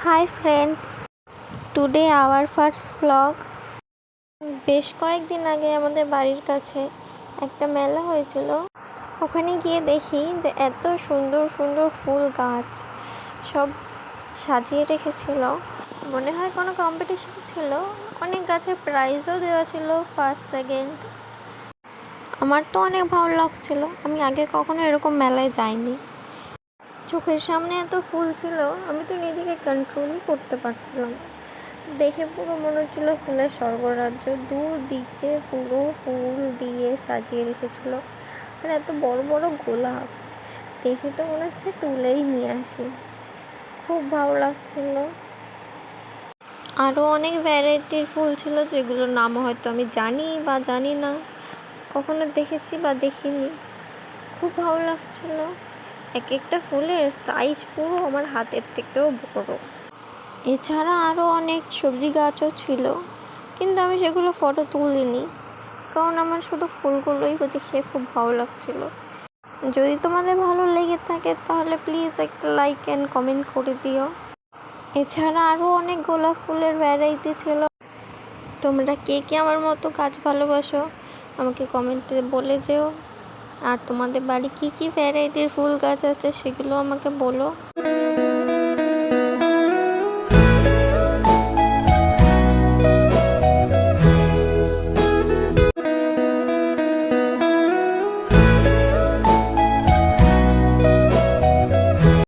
Hi friends, today our first blog. বেশ কয়েকদিন আগে আমাদের বাড়ির কাছে একটা মেলা হয়েছিল। ওখানে গিয়ে দেখি যে এত সুন্দর সুন্দর ফুল গাছ সব সাজিয়ে রেখেছিল। মনে হয় কোনো কম্পিটিশন ছিল। অনেক গাছের প্রাইজও দেওয়া ছিল, ফার্স্ট সেকেন্ড। আমার তো অনেক ভালো লাগছিল। আমি আগে কখনো এরকম মেলায় যাইনি। চোখের সামনে এত ফুল ছিল, আমি তো নিজেকে কন্ট্রোলই করতে পারছিলাম। দেখে পুরো মনে হচ্ছিল ফুলের স্বর্গরাজ্য। দুদিকে পুরো ফুল দিয়ে সাজিয়ে রেখেছিল। আর এত বড় বড় গোলাপ, দেখে তো মনে হচ্ছে তুলেই নিয়ে আসি। খুব ভালো লাগছিল। আরও অনেক ভ্যারাইটির ফুল ছিল, যেগুলোর নাম হয়তো আমি জানি বা জানি না, কখনো দেখেছি বা দেখিনি। খুব ভালো লাগছিল। এক একটা ফুলের সাইজ পুরো আমার হাতের থেকেও বড়। এছাড়া আরও অনেক সবজি গাছও ছিল, কিন্তু আমি সেগুলো ফটো তুলিনি, কারণ আমার শুধু ফুলগুলোই দেখে খুব ভালো লাগছিল। যদি তোমাদের ভালো লেগে থাকে তাহলে প্লিজ একটা লাইক অ্যান্ড কমেন্ট করে দিও। এছাড়া আরও অনেক গোলাপ ফুলের ভ্যারাইটি ছিল। তোমরা কে কে আমার মতো গাছ ভালোবাসো আমাকে কমেন্টে বলে যেও। আর তোমাদের বাড়ি কী কী ভ্যারাইটির ফুল গাছ আছে সেগুলো আমাকে বলো।